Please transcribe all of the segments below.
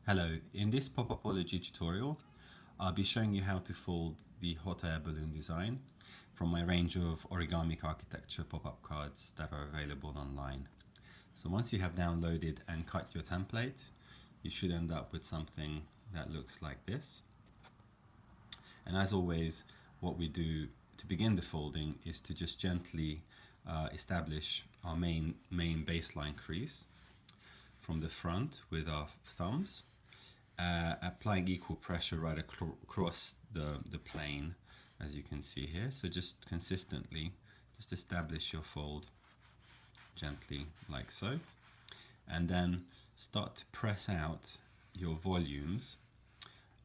Hello, in this pop-upology tutorial, I'll be showing you how to fold the hot air balloon design from my range of Origamic architecture pop-up cards that are available online. So once you have downloaded and cut your template, you should end up with something that looks like this. And as always, what we do to begin the folding is to just gently establish our main baseline crease from the front with our thumbs, applying equal pressure right across the plane, as you can see here. So just consistently, just establish your fold gently like so, and then start to press out your volumes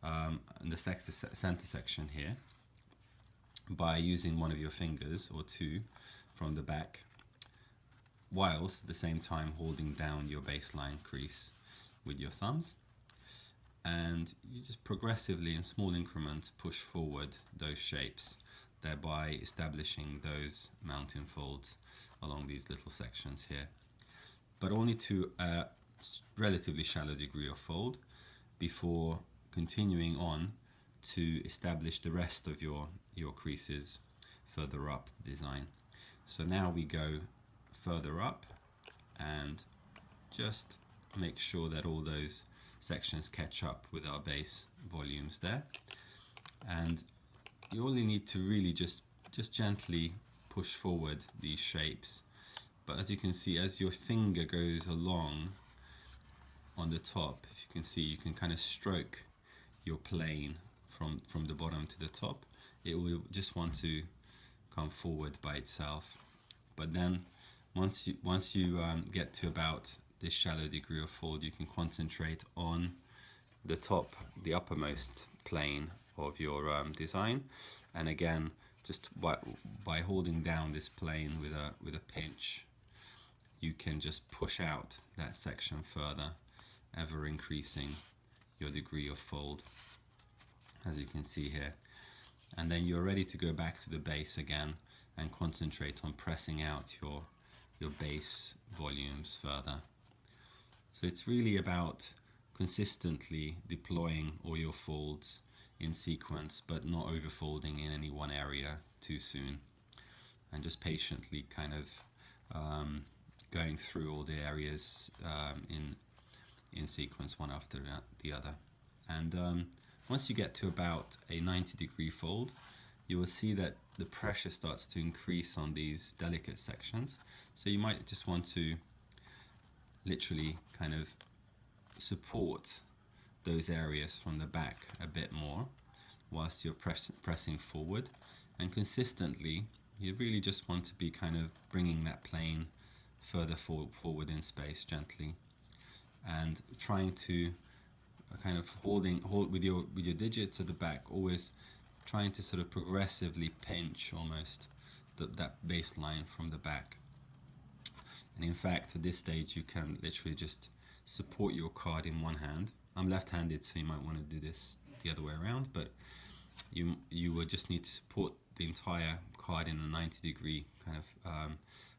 in the center section here by using one of your fingers or two from the back, whilst at the same time holding down your baseline crease with your thumbs. And you just progressively in small increments push forward those shapes, thereby establishing those mountain folds along these little sections here, but only to a relatively shallow degree of fold before continuing on to establish the rest of your creases further up the design. So now we go further up and just make sure that all those sections catch up with our base volumes there, and you only need to really just gently push forward these shapes. But as you can see, as your finger goes along on the top, if you can see, you can kind of stroke your plane from the bottom to the top. It will just want to come forward by itself. But then once you get to about this shallow degree of fold, you can concentrate on the top, the uppermost plane of your design, and again, just by holding down this plane with a pinch, you can just push out that section further, ever increasing your degree of fold, as you can see here. And then you're ready to go back to the base again and concentrate on pressing out your base volumes further. So it's really about consistently deploying all your folds in sequence, but not overfolding in any one area too soon, and just patiently kind of going through all the areas in sequence, one after the other. And once you get to about a 90-degree fold, you will see that the pressure starts to increase on these delicate sections. So you might just want to literally kind of support those areas from the back a bit more whilst you're pressing forward, and consistently you really just want to be kind of bringing that plane further forward in space gently, and trying to kind of hold with your digits at the back, always trying to sort of progressively pinch almost that baseline from the back. And in fact, at this stage, you can literally just support your card in one hand. I'm left-handed, so you might want to do this the other way around, but you will just need to support the entire card in a 90-degree kind of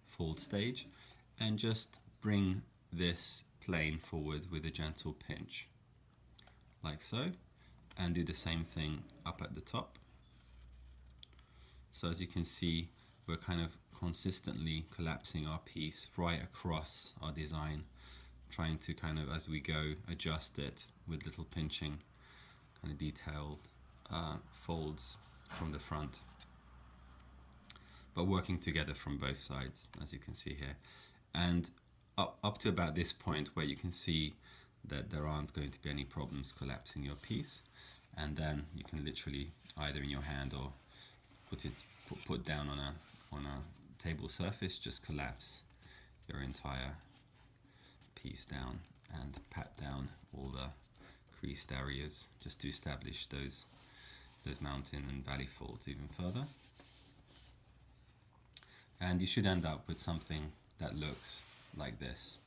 fold stage, and just bring this plane forward with a gentle pinch, like so, and do the same thing up at the top. So as you can see, we're kind of consistently collapsing our piece right across our design, trying to kind of, as we go, adjust it with little pinching, kind of detailed folds from the front, but working together from both sides, as you can see here. And up to about this point where you can see that there aren't going to be any problems collapsing your piece, and then you can literally, either in your hand or put down on a table surface, just collapse your entire piece down and pat down all the creased areas, just to establish those mountain and valley folds even further. And you should end up with something that looks like this.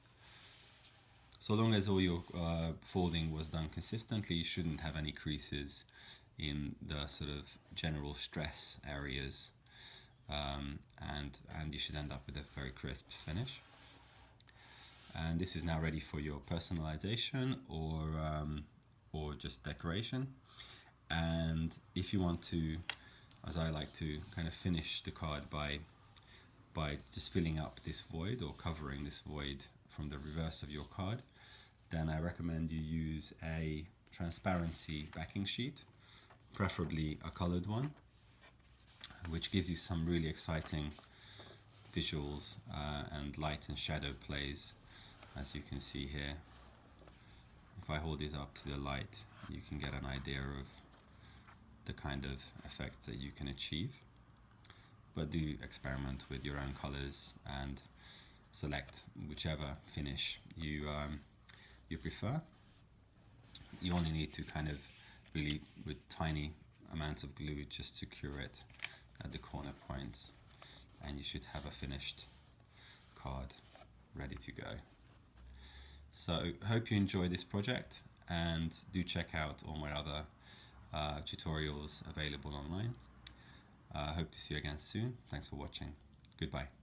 So long as all your folding was done consistently, you shouldn't have any creases in the sort of general stress areas, and you should end up with a very crisp finish. And this is now ready for your personalization or just decoration. And if you want to, as I like to, kind of finish the card by just filling up this void or covering this void from the reverse of your card, then I recommend you use a transparency backing sheet, preferably a colored one, which gives you some really exciting visuals and light and shadow plays, as you can see here. If I hold it up to the light, you can get an idea of the kind of effects that you can achieve. But do experiment with your own colors and select whichever finish you prefer. You only need to kind of really, with tiny amounts of glue, just secure it at the corner points, and you should have a finished card ready to go. So hope you enjoy this project, and do check out all my other tutorials available online. Hope to see you again soon. Thanks for watching. Goodbye.